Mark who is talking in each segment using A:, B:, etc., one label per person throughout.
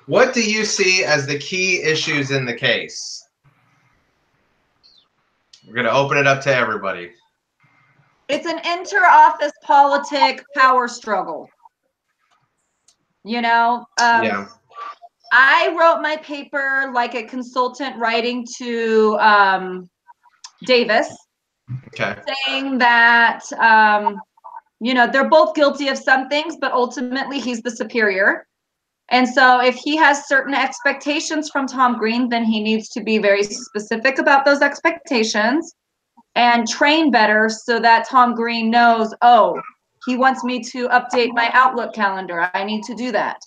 A: What do you see as the key issues in the case? We're going to open it up to everybody.
B: It's an inter-office politic power struggle. You know,
A: Yeah.
B: I wrote my paper like a consultant writing to Davis,
A: Okay.
B: saying that, you know, they're both guilty of some things, but ultimately he's the superior. And so if he has certain expectations from Tom Green, then he needs to be very specific about those expectations and train better so that Tom Green knows, oh, he wants me to update my Outlook calendar. I need to do that.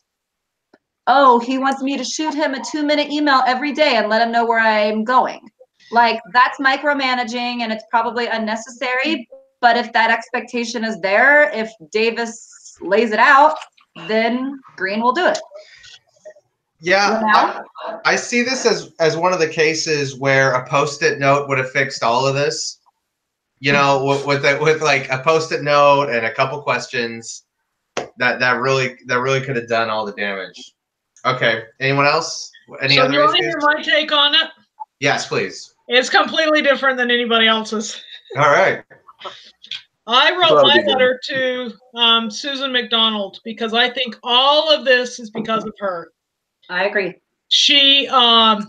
B: Oh, he wants me to shoot him a 2-minute email every day and let him know where I'm going. Like, that's micromanaging and it's probably unnecessary. But if that expectation is there, if Davis lays it out, then Green will do it.
A: Yeah,
B: You know?
A: I see this as one of the cases where a Post-it note would have fixed all of this. You know, with like a Post-it note and a couple questions, that really could have done all the damage. Okay, anyone else? Any
C: So
A: other
C: do you want to
A: issues?
C: hear my take on it?
A: Yes, please.
C: It's completely different than anybody else's.
A: All right.
C: I wrote my letter to Susan McDonald because I think all of this is because of her.
B: I agree.
C: She went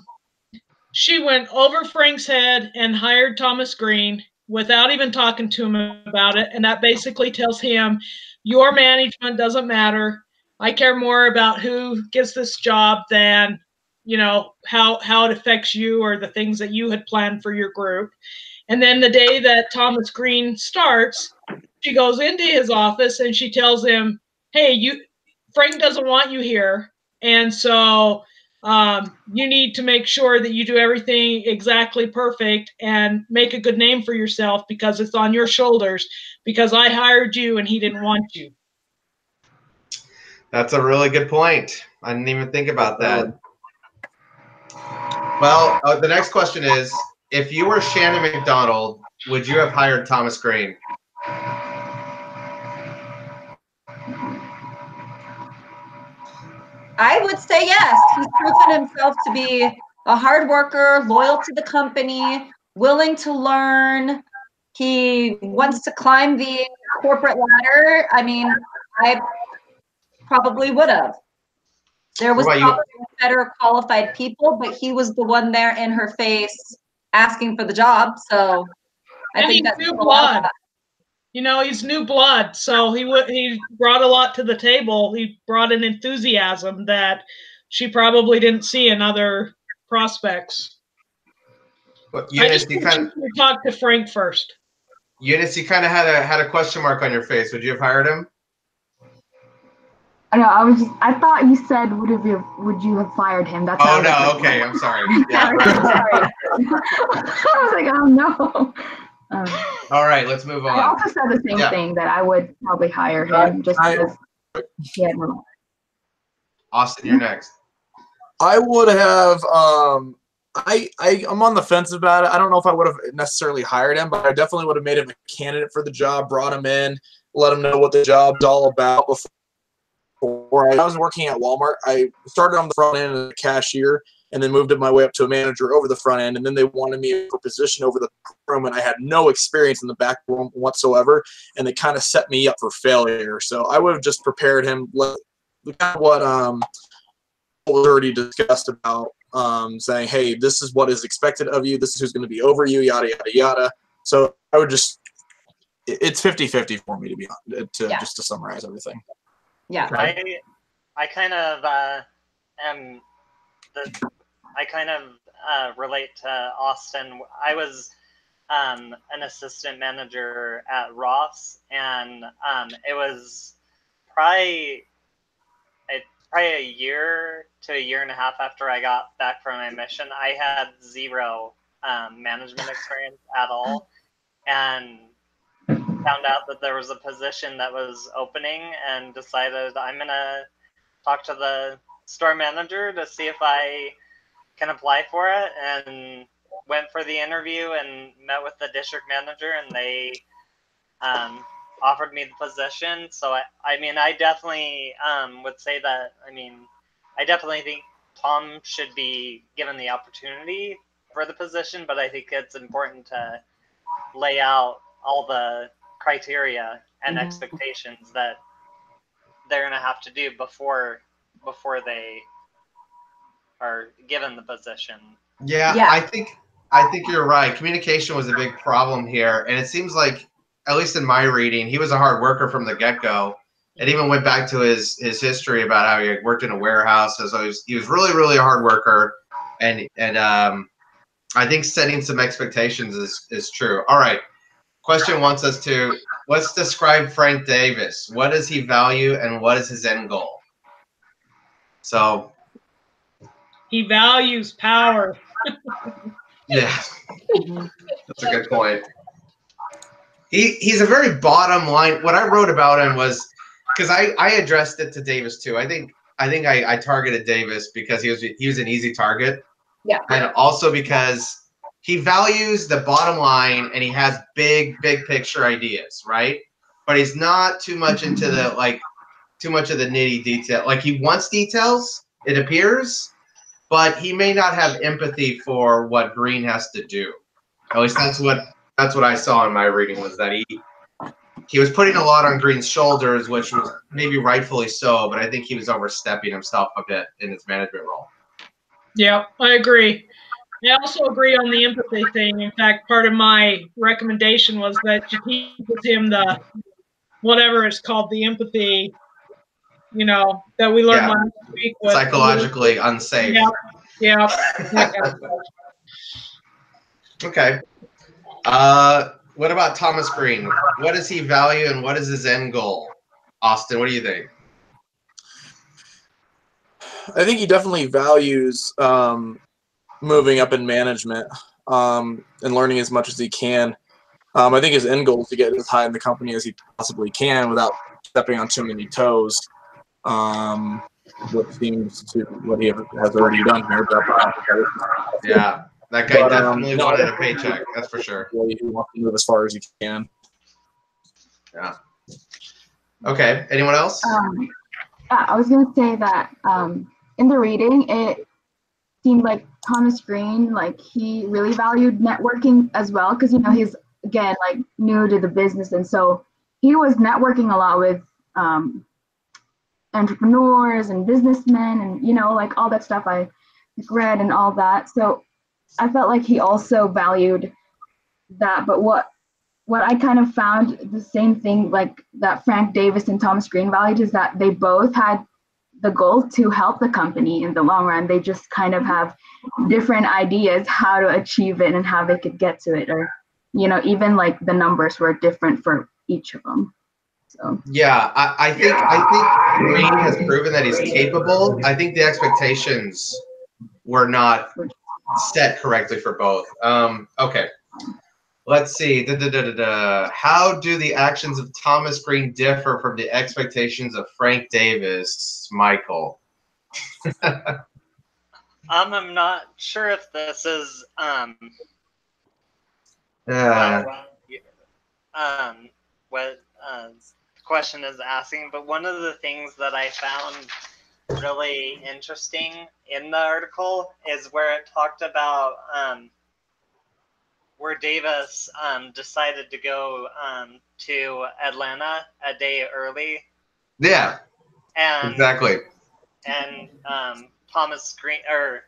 C: over Frank's head and hired Thomas Green without even talking to him about it, and that basically tells him your management doesn't matter. I care more about who gets this job than, you know, how it affects you or the things that you had planned for your group. And then the day that Thomas Green starts, she goes into his office and she tells him, hey, Frank doesn't want you here. And so you need to make sure that you do everything exactly perfect and make a good name for yourself because it's on your shoulders because I hired you and he didn't want you.
A: That's a really good point. I didn't even think about that. Well, the next question is, if you were Shannon McDonald, would you have hired Thomas Green?
B: I would say yes. He's proven himself to be a hard worker, loyal to the company, willing to learn. He wants to climb the corporate ladder. I mean, I probably would have. There was probably better qualified people, but he was the one there in her face asking for the job. So I think that's
C: new blood. You know, he's new blood, so he brought a lot to the table. He brought an enthusiasm that she probably didn't see in other prospects.
A: But Eunice, you kind of
C: talk to Frank first.
A: Eunice, you kind of had a question mark on your face. Would you have hired him?
D: No, I thought you said would you have fired him? That's
A: okay. I'm sorry. Yeah.
D: Sorry. I was like, oh no.
A: All right, let's move on.
D: I also said the same thing, that I would probably hire him just because he had more.
A: Austin, you're next.
E: I would have. I'm on the fence about it. I don't know if I would have necessarily hired him, but I definitely would have made him a candidate for the job, brought him in, let him know what the job's all about. Before I was working at Walmart, I started on the front end as a cashier and then moved my way up to a manager over the front end. And then they wanted me for a position over the room, and I had no experience in the back room whatsoever. And they kind of set me up for failure. So I would have just prepared him what was already discussed about, saying, hey, this is what is expected of you. This is who's going to be over you, yada, yada, yada. So I would just, it's 50-50 for me, to be honest, just to summarize everything.
B: Yeah.
F: I kind of relate to Austin. I was an assistant manager at Ross, and it was probably a year to a year and a half after I got back from my mission. I had zero management experience at all, and found out that there was a position that was opening and decided I'm gonna talk to the store manager to see if I can apply for it, and went for the interview and met with the district manager, and they offered me the position. So I mean, I definitely would say that, I mean, I definitely think Tom should be given the opportunity for the position, but I think it's important to lay out all the criteria and expectations that they're going to have to do before they are given the position.
A: Yeah, I think you're right. Communication was a big problem here, and it seems like, at least in my reading, he was a hard worker from the get-go. It even went back to his history about how he had worked in a warehouse. So he was really, really a hard worker, and I think setting some expectations is true. All right, question wants us to, let's describe Frank Davis. What does he value, and what is his end goal? So
C: he values power.
A: yeah, that's a good point. He's a very bottom line. What I wrote about him was, because I addressed it to Davis too. I think I targeted Davis because he was an easy target.
B: Yeah.
A: And also because he values the bottom line and he has big picture ideas, right? But he's not too much into the too much of the nitty detail. Like, he wants details, it appears, but he may not have empathy for what Green has to do. At least that's what I saw in my reading, was that he was putting a lot on Green's shoulders, which was maybe rightfully so, but I think he was overstepping himself a bit in his management role.
C: Yeah, I agree. I also agree on the empathy thing. In fact, part of my recommendation was that you teach him the, whatever it's called, the empathy, that we learned last week. With
A: psychologically unsafe.
C: Yeah.
A: Okay. What about Thomas Green? What does he value and what is his end goal? Austin, what do you think?
E: I think he definitely values moving up in management and learning as much as he can. I think his end goal is to get as high in the company as he possibly can without stepping on too many toes. What seems to what he has already done here.
A: Yeah, that guy definitely wanted a paycheck. That's for sure.
E: He wants to move as far as he can.
A: Yeah. Okay. Anyone else?
D: I was going to say that in the reading, it seemed like Thomas Green, he really valued networking as well, because he's, again, new to the business, and so he was networking a lot with entrepreneurs and businessmen, and all that stuff I read and all that. So I felt like he also valued that. But what I kind of found the same thing that Frank Davis and Thomas Green valued is that they both had the goal to help the company in the long run. They just kind of have different ideas how to achieve it and how they could get to it, or even the numbers were different for each of them. So
A: yeah, I think Green has proven that he's capable. I think the expectations were not set correctly for both. Okay. Let's see. How do the actions of Thomas Green differ from the expectations of Frank Davis, Michael?
F: I'm not sure if this is what the question is asking, but one of the things that I found really interesting in the article is where it talked about where Davis decided to go to Atlanta a day early.
A: Yeah,
F: and
A: exactly.
F: And Thomas Green or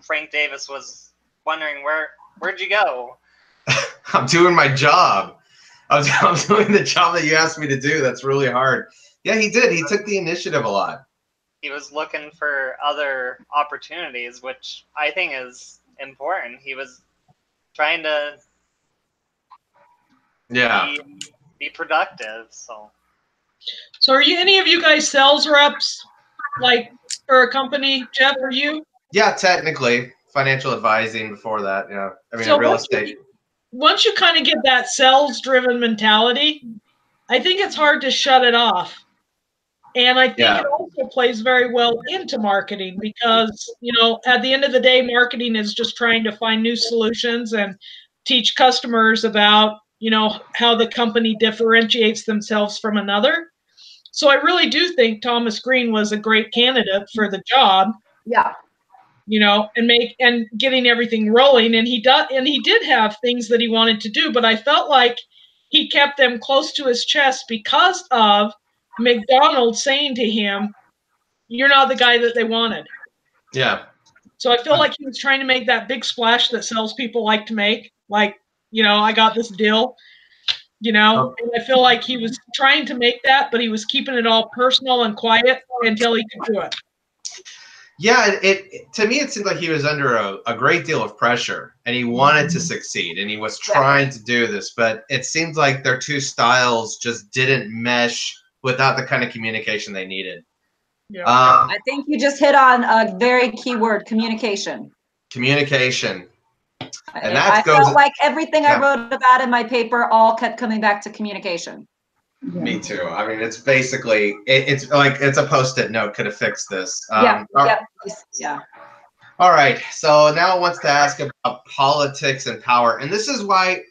F: Frank Davis was wondering, where'd you go?
A: I'm doing my job. I'm doing the job that you asked me to do. That's really hard. Yeah, he did. He took the initiative a lot.
F: He was looking for other opportunities, which I think is important. He was trying to be productive. So
C: are you any of you guys sales reps, for a company? Jeff, are you?
A: Yeah, technically financial advising before that. Yeah, I mean, real estate.
C: Once you kind of get that sales-driven mentality, I think it's hard to shut it off. And I think it also plays very well into marketing because, at the end of the day, marketing is just trying to find new solutions and teach customers about, how the company differentiates themselves from another. So I really do think Thomas Green was a great candidate for the job.
B: Yeah.
C: You know, and getting everything rolling. And he did have things that he wanted to do, but I felt like he kept them close to his chest because of McDonald saying to him, "You're not the guy that they wanted."
A: Yeah.
C: So I feel like he was trying to make that big splash that salespeople like to make. Like, you know, I got this deal, you know, and I feel like he was trying to make that, but he was keeping it all personal and quiet until he could do it.
A: Yeah, it to me it seemed like he was under a great deal of pressure, and he wanted to succeed, and he was trying to do this, but it seems like their two styles just didn't mesh without the kind of communication they needed.
C: Yeah.
B: I think you just hit on a very key word: communication.
A: Communication. And
B: I felt like everything I wrote about in my paper all kept coming back to communication.
D: Yeah.
A: Me too. I mean, it's basically it's like it's a post-it note could have fixed this.
B: Yeah.
A: All right. So now I wants to ask about politics and power, and this is why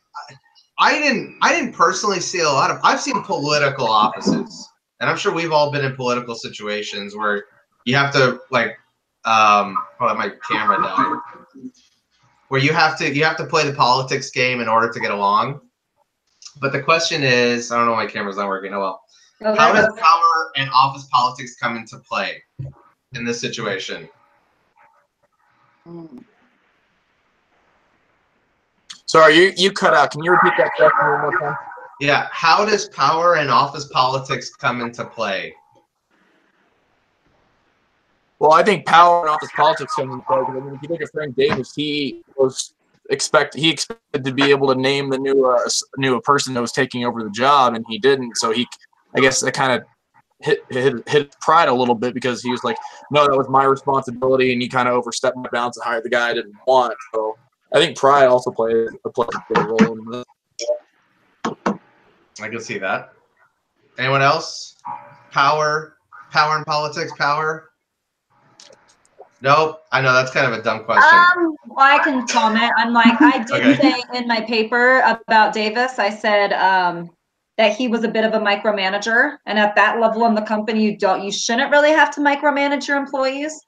A: I didn't personally see a lot of. I've seen political opposites, and I'm sure we've all been in political situations where you have to like, hold on, my camera died. Where you have to play the politics game in order to get along. But the question is, I don't know, my camera's not working. Oh well. How does power and office politics come into play in this situation?
E: Sorry, you cut out. Can you repeat that question one more time?
A: Yeah. How does power and office politics come into play?
E: Well, I think power and office politics come into play. I mean, if you look at Frank Davis, he expected to be able to name the new person that was taking over the job, and he didn't. So I guess that kind of hit pride a little bit, because he was like, no, that was my responsibility, and he kind of overstepped my bounds and hired the guy I didn't want. So I think pride also plays a big role in this.
A: I can see that. Anyone else? Power and politics. Power. Nope. I know that's kind of a dumb question.
B: Well, I can comment. I'm like, I did say in my paper about Davis, I said that he was a bit of a micromanager, and at that level in the company, you shouldn't really have to micromanage your employees.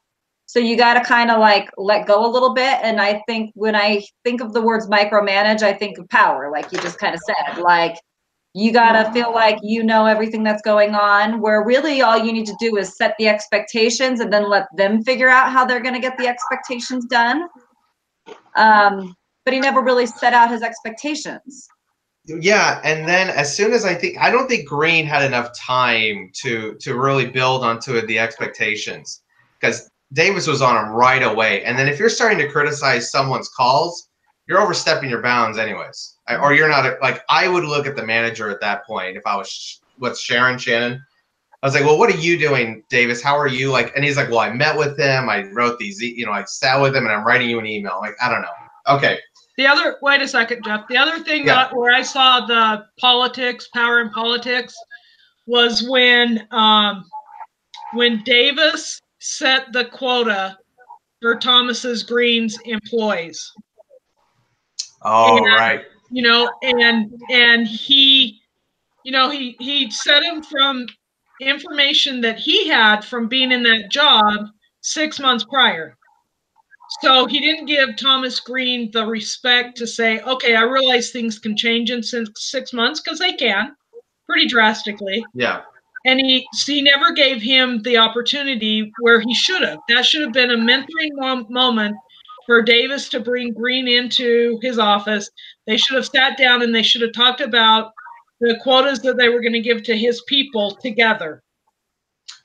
B: So you got to kind of like let go a little bit. And I think when I think of the words micromanage, I think of power, like you just kind of said, like you got to feel like you know everything that's going on, where really all you need to do is set the expectations and then let them figure out how they're going to get the expectations done. But he never really set out his expectations.
A: Yeah, and then as soon as I don't think Green had enough time to really build onto the expectations, because Davis was on him right away. And then if you're starting to criticize someone's calls, you're overstepping your bounds anyways. Or you're not like, I would look at the manager at that point if I was Shannon. I was like, well, what are you doing, Davis? How are you? Like, and he's like, well, I met with him. I wrote these, I sat with him, and I'm writing you an email. Like, I don't know. Okay.
C: Wait a second, Jeff. The other thing where I saw the power and politics was when Davis set the quota for Thomas's Green's employees.
A: Oh, right.
C: And he set him from information that he had from being in that job 6 months prior. So he didn't give Thomas Green the respect to say, okay, I realize things can change in 6 months, because they can pretty drastically.
A: Yeah.
C: And he never gave him the opportunity where he should have. That should have been a mentoring moment for Davis to bring Green into his office. They should have sat down and they should have talked about the quotas that they were going to give to his people together.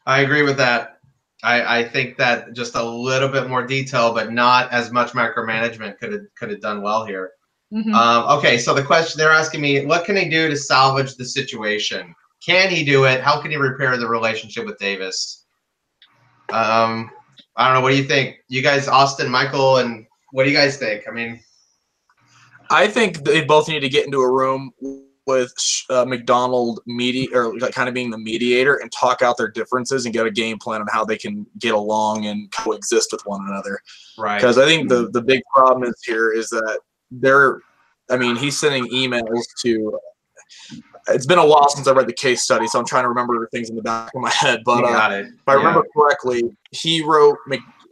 A: I agree with that. I think that just a little bit more detail, but not as much micromanagement could have done well here.
C: Mm-hmm.
A: Okay, so the question they're asking me, what can he do to salvage the situation? Can he do it? How can he repair the relationship with Davis? I don't know. What do you think? You guys, Austin, Michael, and what do you guys think? I mean,
E: I think they both need to get into a room with McDonald kind of being the mediator, and talk out their differences and get a game plan on how they can get along and coexist with one another.
A: Right.
E: Because I think the big problem is that he's sending emails to it's been a while since I read the case study, so I'm trying to remember things in the back of my head. But
A: You got it.
E: if I remember correctly, he wrote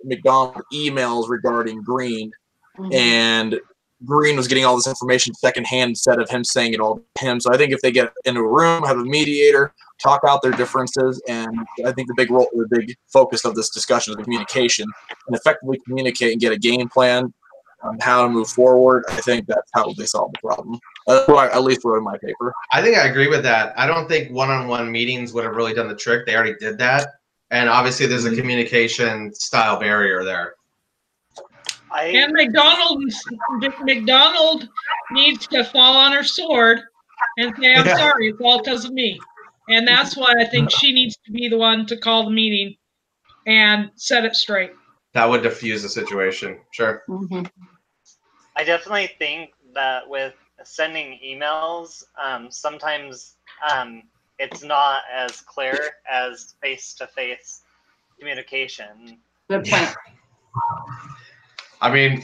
E: McDonald emails regarding Green, and Green was getting all this information secondhand instead of him saying it all to him. So I think if they get into a room, have a mediator, talk out their differences, and I think the big focus of this discussion is the communication, and effectively communicate and get a game plan on how to move forward. I think that's how they solve the problem. That's what I at least wrote in my paper.
A: I think I agree with that. I don't think one-on-one meetings would have really done the trick. They already did that. And obviously there's a communication style barrier there.
C: And McDonald needs to fall on her sword and say, I'm sorry, it's all because of me. And that's why I think she needs to be the one to call the meeting and set it straight.
A: That would diffuse the situation. Sure.
F: I definitely think that with sending emails, sometimes it's not as clear as face-to-face communication.
B: Good point.
A: I mean,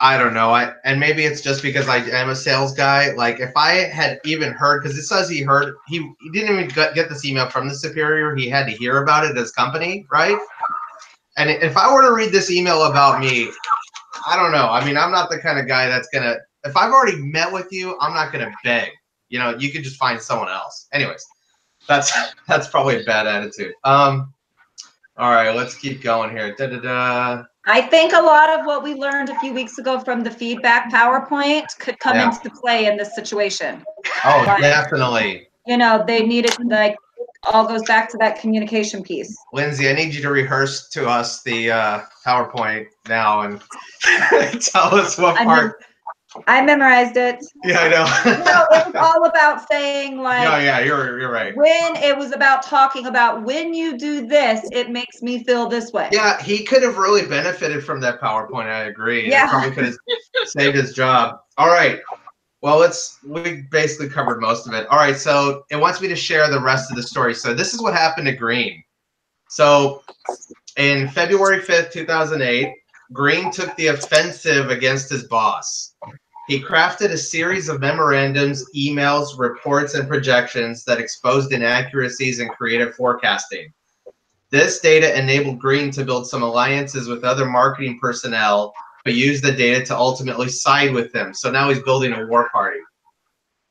A: I don't know. And maybe it's just because I am a sales guy. Like, if I had even heard, because it says he didn't even get this email from the superior. He had to hear about it at his company, right? And if I were to read this email about me, I don't know. I mean, I'm not the kind of guy that's going to, if I've already met with you, I'm not going to beg. You know, you could just find someone else. Anyways, that's probably a bad attitude. All right, let's keep going here.
B: I think a lot of what we learned a few weeks ago from the feedback PowerPoint could come into play in this situation.
A: Oh, definitely.
B: You know, they needed, like, all goes back to that communication piece.
A: Lindsay, I need you to rehearse to us the PowerPoint now and tell us what part.
B: I memorized it.
A: Yeah, I know.
B: No, it was all about saying, like,
A: yeah, you're right.
B: When it was about talking about when you do this, it makes me feel this way.
A: Yeah, he could have really benefited from that PowerPoint. I agree.
B: Yeah.
A: He probably could have saved his job. All right. Well, we basically covered most of it. All right, so it wants me to share the rest of the story. So this is what happened to Green. So in February 5th, 2008, Green took the offensive against his boss. He crafted a series of memorandums, emails, reports, and projections that exposed inaccuracies in creative forecasting. This data enabled Green to build some alliances with other marketing personnel who used the data to ultimately side with him. So now he's building a war party.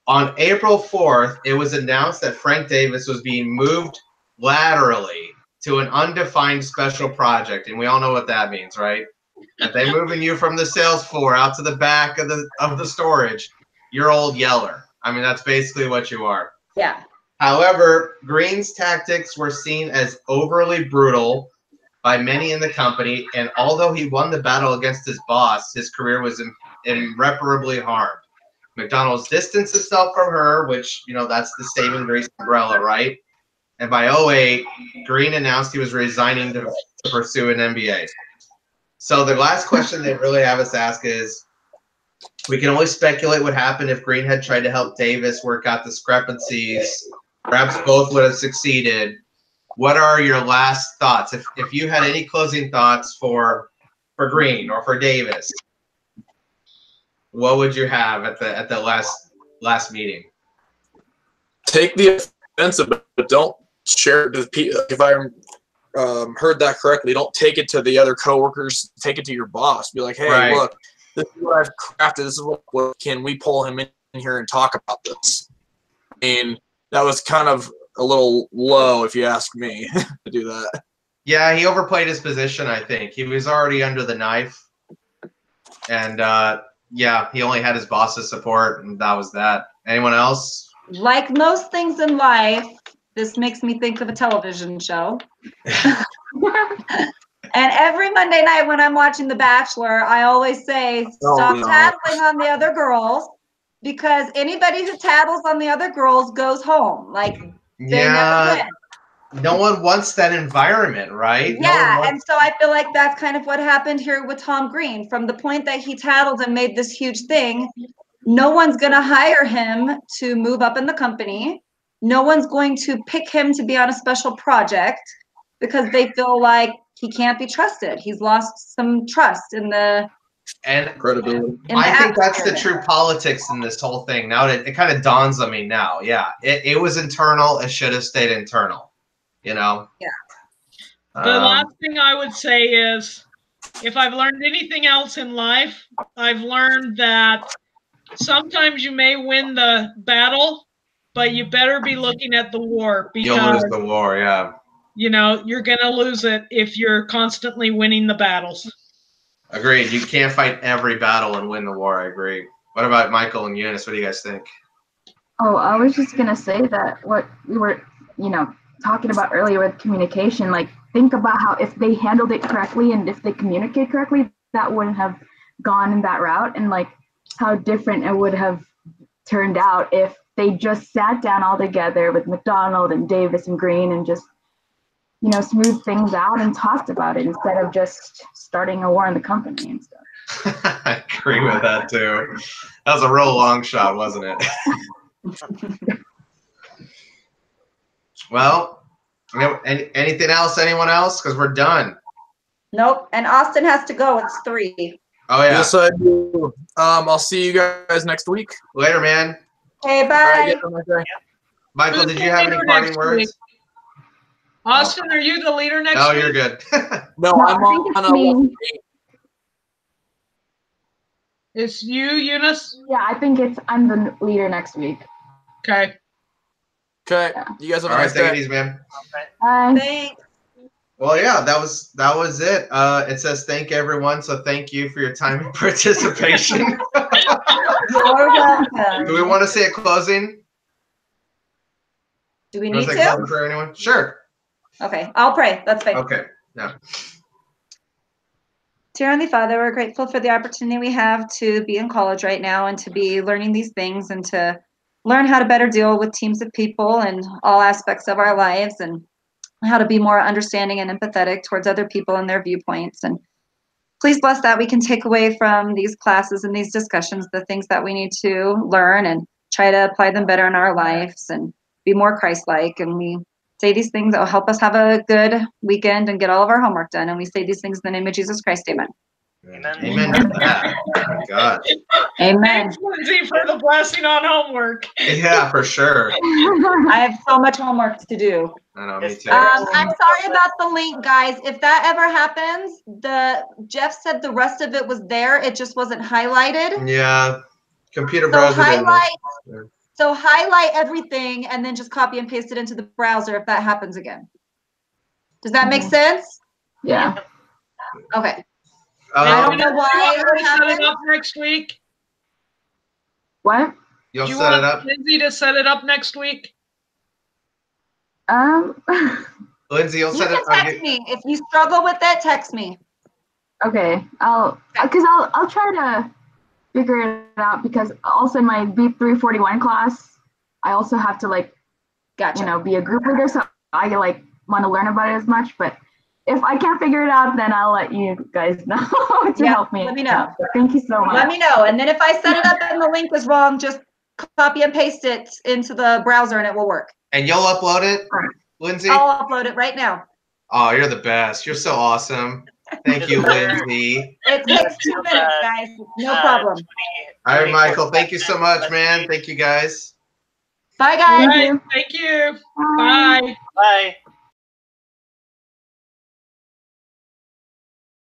A: On April 4th, it was announced that Frank Davis was being moved laterally to an undefined special project. And we all know what that means, right? If they're moving you from the sales floor out to the back of the storage, you're old Yeller. I mean, that's basically what you are.
B: Yeah.
A: However, Green's tactics were seen as overly brutal by many in the company, and although he won the battle against his boss, his career was irreparably harmed. McDonald's distanced himself from her, which, you know, that's the saving grace umbrella, right? And by 2008, Green announced he was resigning to pursue an MBA. So the last question they really have us ask is, we can only speculate what happened if Green had tried to help Davis work out discrepancies. Perhaps both would have succeeded. What are your last thoughts? If you had any closing thoughts for Green or for Davis, what would you have at the last meeting?
E: Take the offensive, but don't share it to people. If I heard that correctly, don't take it to the other coworkers. Take it to your boss. Be like, hey, look, this is what I've crafted. This is what can we pull him in here and talk about this? I mean, that was kind of a little low, if you ask me, to do that.
A: Yeah, he overplayed his position, I think. He was already under the knife. And, yeah, he only had his boss's support, and that was that. Anyone else?
B: Like most things in life, this makes me think of a television show. And every Monday night when I'm watching The Bachelor, I always say, stop tattling on the other girls, because anybody who tattles on the other girls goes home. Like, they never win.
A: No one wants that environment, right?
B: Yeah, and so I feel like that's kind of what happened here with Tom Green. From the point that he tattled and made this huge thing, no one's going to hire him to move up in the company. No one's going to pick him to be on a special project because they feel like he can't be trusted. He's lost some trust in the
A: And
E: Credibility.
B: In
A: I
B: the
A: think that's the
B: atmosphere.
A: true politics in this whole thing. Now it kind of dawns on me now. Yeah, it was internal. It should have stayed internal. You know.
B: Yeah.
C: The last thing I would say is, if I've learned anything else in life, I've learned that sometimes you may win the battle, but you better be looking at the war,
A: You'll lose
C: because
A: the war. Yeah.
C: you know you're going to lose it if you're constantly winning the battles.
A: Agreed. You can't fight every battle and win the war. I agree. What about Michael and Eunice? What do you guys think?
D: Oh, I was just gonna say that what we were, talking about earlier with communication, like think about how if they handled it correctly and if they communicate correctly, that wouldn't have gone in that route, and like how different it would have turned out if they just sat down all together with McDonald and Davis and Green and just, smooth things out and talked about it instead of just starting a war in the company and stuff.
A: I agree with that too. That was a real long shot, wasn't it? Well, anything else? Anyone else? Because we're done.
B: Nope. And Austin has to go. It's 3.
A: Oh yeah.
E: Yes, I do. I'll see you guys next week.
A: Later, man.
B: Okay,
E: All
B: bye.
E: right, yeah, have a nice day.
A: Michael, did you have any parting words?
C: Austin, are you the leader next
A: No,
C: week?
A: you're good.
E: No,
D: No,
E: I'm
D: I think
E: on
D: it's me.
C: It's you, Eunice?
D: Yeah, I think I'm the leader next week.
C: Okay.
E: Okay, you guys have
A: All
E: a
A: right,
E: nice
A: take it
E: day.
A: easy, man.
D: Bye.
B: Thanks.
A: Well, yeah, that was it. It says thank everyone, so thank you for your time and participation.
B: You're welcome.
A: Do we want to say a closing?
B: Do we
A: Want
B: need
A: to say a closing
B: to?
A: prayer, anyone? Sure.
B: Okay, I'll pray. That's fine.
A: Okay. Yeah.
B: Dear Heavenly Father, we're grateful for the opportunity we have to be in college right now and to be learning these things and to learn how to better deal with teams of people and all aspects of our lives and how to be more understanding and empathetic towards other people and their viewpoints. And please bless that we can take away from these classes and these discussions the things that we need to learn and try to apply them better in our lives and be more Christ-like. And we say these things that will help us have a good weekend and get all of our homework done. And we say these things in the name of Jesus Christ. Amen.
F: Amen.
A: Amen to that. Oh my God.
B: Amen.
C: Thanks, Lindsay, for the blessing on homework.
A: Yeah, for sure.
B: I have so much homework to do.
A: I know, me too.
B: I'm sorry about the link, guys. If that ever happens, Jeff said the rest of it was there. It just wasn't highlighted.
A: Yeah. Computer
B: So
A: browser didn't.
B: highlight everything and then just copy and paste it into the browser if that happens again. Does that make sense?
D: Yeah.
B: Okay. I don't know
C: Do
B: why
C: you want
B: it
C: her to set it
B: happened.
C: up next week?
D: What?
A: You'll
C: Do you
A: set it
C: want
A: up.
C: Lindsay to set it up next week?
A: Lindsay, you'll
B: You
A: set
B: can
A: it
B: text me. If you struggle with it, text me.
D: Okay. I'll try to figure it out because also in my B341 class, I also have to
B: Gotcha.
D: be a group leader, so I want to learn about it as much. But if I can't figure it out, then I'll let you guys know to
B: Yeah,
D: help me.
B: let me know.
D: So thank you so much.
B: Let me know. And then if I set it up and the link is wrong, just copy and paste it into the browser and it will work.
A: And you'll upload it, Lindsay?
B: I'll upload it right now.
A: Oh, you're the best. You're so awesome. Thank you, Lindsay.
B: It takes 2 minutes, guys. No problem.
A: All right, Michael. Thank you so much, man. Thank you, guys.
B: Bye,
C: All
B: guys.
C: right. Thank you. Bye.
F: Bye.